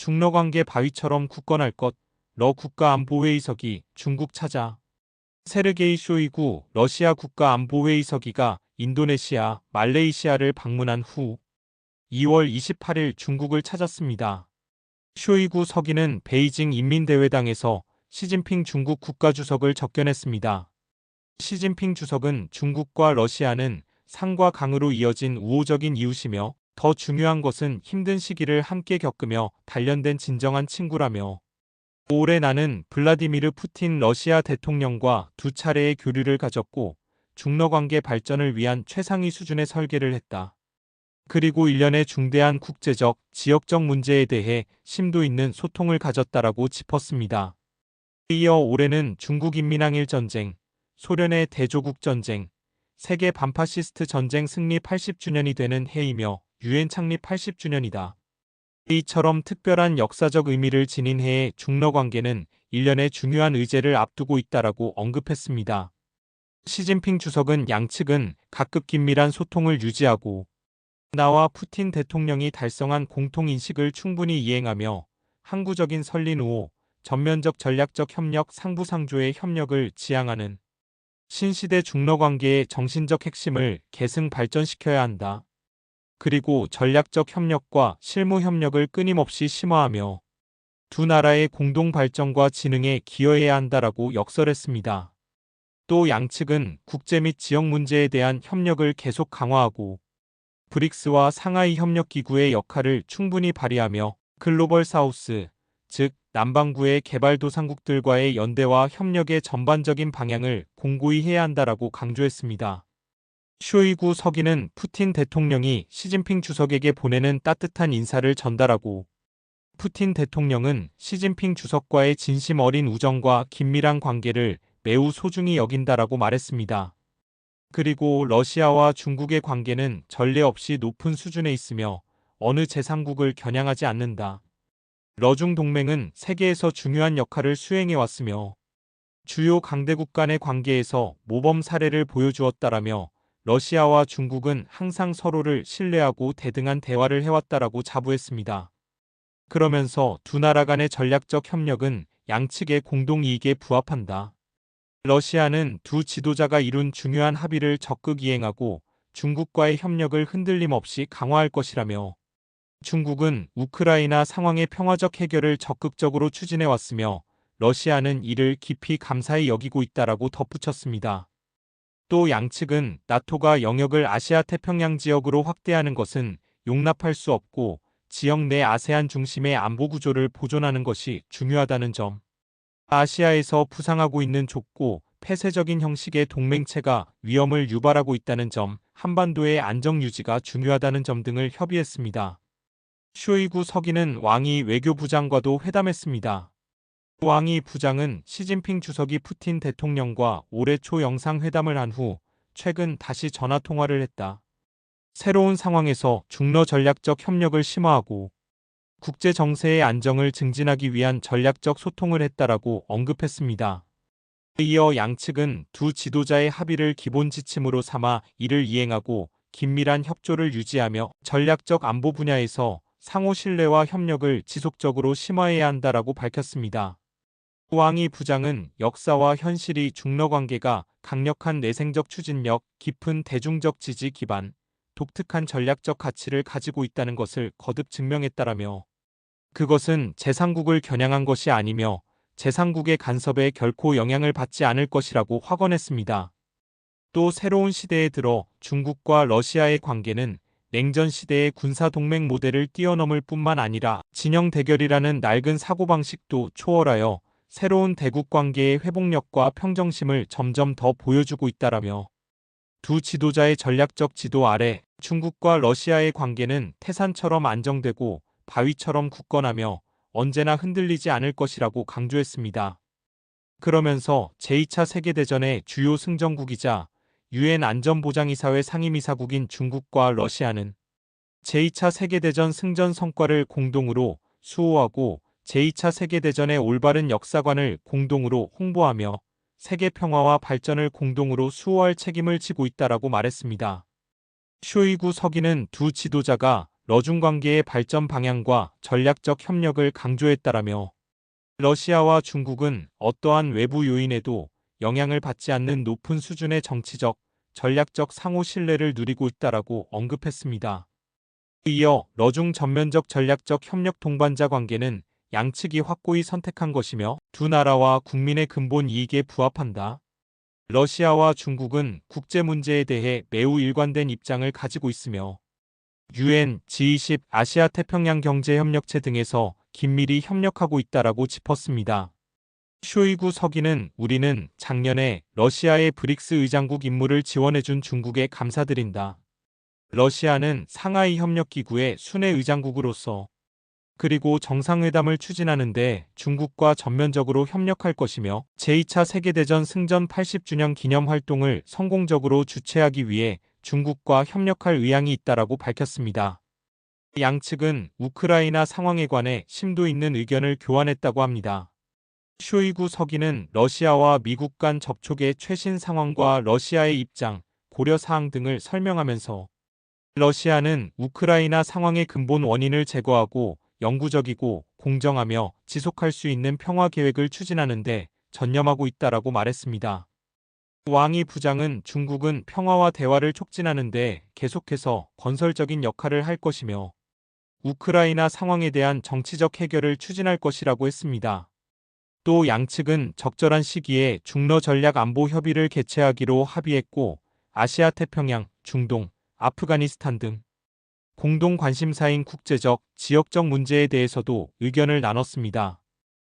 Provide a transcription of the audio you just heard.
중러관계 바위처럼 굳건할 것. 러 국가안보회의서기 중국 찾아. 세르게이 쇼이구 러시아 국가안보회의서기가 인도네시아, 말레이시아를 방문한 후 2월 28일 중국을 찾았습니다. 쇼이구 서기는 베이징 인민대회당에서 시진핑 중국 국가주석을 접견했습니다. 시진핑 주석은 중국과 러시아는 상과 강으로 이어진 우호적인 이웃이며 더 중요한 것은 힘든 시기를 함께 겪으며 단련된 진정한 친구라며 올해 나는 블라디미르 푸틴 러시아 대통령과 두 차례의 교류를 가졌고 중러관계 발전을 위한 최상위 수준의 설계를 했다. 그리고 일련의 중대한 국제적, 지역적 문제에 대해 심도 있는 소통을 가졌다라고 짚었습니다. 이어 올해는 중국인민항일 전쟁, 소련의 대조국 전쟁, 세계 반파시스트 전쟁 승리 80주년이 되는 해이며 유엔 창립 80주년이다. 이처럼 특별한 역사적 의미를 지닌 해의 중러관계는 일련의 중요한 의제를 앞두고 있다라고 언급했습니다. 시진핑 주석은 양측은 각급 긴밀한 소통을 유지하고 나와 푸틴 대통령이 달성한 공통인식을 충분히 이행하며 항구적인 설린 우호, 전면적 전략적 협력 상부상조의 협력을 지향하는 신시대 중러관계의 정신적 핵심을 계승 발전시켜야 한다. 그리고 전략적 협력과 실무 협력을 끊임없이 심화하며 두 나라의 공동 발전과 진흥에 기여해야 한다라고 역설했습니다. 또 양측은 국제 및 지역 문제에 대한 협력을 계속 강화하고 브릭스와 상하이 협력기구의 역할을 충분히 발휘하며 글로벌 사우스, 즉 남반구의 개발도상국들과의 연대와 협력의 전반적인 방향을 공고히 해야 한다라고 강조했습니다. 쇼이구 서기는 푸틴 대통령이 시진핑 주석에게 보내는 따뜻한 인사를 전달하고 푸틴 대통령은 시진핑 주석과의 진심 어린 우정과 긴밀한 관계를 매우 소중히 여긴다라고 말했습니다. 그리고 러시아와 중국의 관계는 전례 없이 높은 수준에 있으며 어느 제3국을 겨냥하지 않는다. 러중 동맹은 세계에서 중요한 역할을 수행해왔으며 주요 강대국 간의 관계에서 모범 사례를 보여주었다라며 러시아와 중국은 항상 서로를 신뢰하고 대등한 대화를 해왔다라고 자부했습니다. 그러면서 두 나라 간의 전략적 협력은 양측의 공동이익에 부합한다. 러시아는 두 지도자가 이룬 중요한 합의를 적극 이행하고 중국과의 협력을 흔들림 없이 강화할 것이라며 중국은 우크라이나 상황의 평화적 해결을 적극적으로 추진해왔으며 러시아는 이를 깊이 감사히 여기고 있다라고 덧붙였습니다. 또 양측은 나토가 영역을 아시아 태평양 지역으로 확대하는 것은 용납할 수 없고 지역 내 아세안 중심의 안보 구조를 보존하는 것이 중요하다는 점, 아시아에서 부상하고 있는 좁고 폐쇄적인 형식의 동맹체가 위험을 유발하고 있다는 점, 한반도의 안정 유지가 중요하다는 점 등을 협의했습니다. 쇼이구 서기는 왕이 외교부장과도 회담했습니다. 왕이 부장은 시진핑 주석이 푸틴 대통령과 올해 초 영상회담을 한 후 최근 다시 전화통화를 했다. 새로운 상황에서 중러 전략적 협력을 심화하고 국제 정세의 안정을 증진하기 위한 전략적 소통을 했다라고 언급했습니다. 이어 양측은 두 지도자의 합의를 기본 지침으로 삼아 이를 이행하고 긴밀한 협조를 유지하며 전략적 안보 분야에서 상호 신뢰와 협력을 지속적으로 심화해야 한다라고 밝혔습니다. 왕이 부장은 역사와 현실이 중러관계가 강력한 내생적 추진력, 깊은 대중적 지지 기반, 독특한 전략적 가치를 가지고 있다는 것을 거듭 증명했다라며 그것은 제3국을 겨냥한 것이 아니며 제3국의 간섭에 결코 영향을 받지 않을 것이라고 확언했습니다. 또 새로운 시대에 들어 중국과 러시아의 관계는 냉전 시대의 군사동맹 모델을 뛰어넘을 뿐만 아니라 진영 대결이라는 낡은 사고방식도 초월하여 새로운 대국 관계의 회복력과 평정심을 점점 더 보여주고 있다라며 두 지도자의 전략적 지도 아래 중국과 러시아의 관계는 태산처럼 안정되고 바위처럼 굳건하며 언제나 흔들리지 않을 것이라고 강조했습니다. 그러면서 제2차 세계대전의 주요 승전국이자 유엔 안전보장이사회 상임이사국인 중국과 러시아는 제2차 세계대전 승전 성과를 공동으로 수호하고 제2차 세계대전의 올바른 역사관을 공동으로 홍보하며 세계 평화와 발전을 공동으로 수호할 책임을 지고 있다라고 말했습니다. 쇼이구 서기는 두 지도자가 러중 관계의 발전 방향과 전략적 협력을 강조했다라며 러시아와 중국은 어떠한 외부 요인에도 영향을 받지 않는 높은 수준의 정치적, 전략적 상호 신뢰를 누리고 있다라고 언급했습니다. 이어 러중 전면적 전략적 협력 동반자 관계는 양측이 확고히 선택한 것이며 두 나라와 국민의 근본 이익에 부합한다. 러시아와 중국은 국제 문제에 대해 매우 일관된 입장을 가지고 있으며 UN, G20, 아시아 태평양 경제협력체 등에서 긴밀히 협력하고 있다라고 짚었습니다. 쇼이구 서기는 우리는 작년에 러시아의 브릭스 의장국 임무를 지원해준 중국에 감사드린다. 러시아는 상하이 협력기구의 순회 의장국으로서 그리고 정상회담을 추진하는데 중국과 전면적으로 협력할 것이며 제2차 세계대전 승전 80주년 기념 활동을 성공적으로 주최하기 위해 중국과 협력할 의향이 있다라고 밝혔습니다. 양측은 우크라이나 상황에 관해 심도 있는 의견을 교환했다고 합니다. 쇼이구 서기는 러시아와 미국 간 접촉의 최신 상황과 러시아의 입장, 고려 사항 등을 설명하면서 러시아는 우크라이나 상황의 근본 원인을 제거하고 영구적이고 공정하며 지속할 수 있는 평화 계획을 추진하는 데 전념하고 있다라고 말했습니다. 왕이 부장은 중국은 평화와 대화를 촉진하는 데 계속해서 건설적인 역할을 할 것이며 우크라이나 상황에 대한 정치적 해결을 추진할 것이라고 했습니다. 또 양측은 적절한 시기에 중러 전략 안보 협의를 개최하기로 합의했고 아시아 태평양, 중동, 아프가니스탄 등 공동 관심사인 국제적, 지역적 문제에 대해서도 의견을 나눴습니다.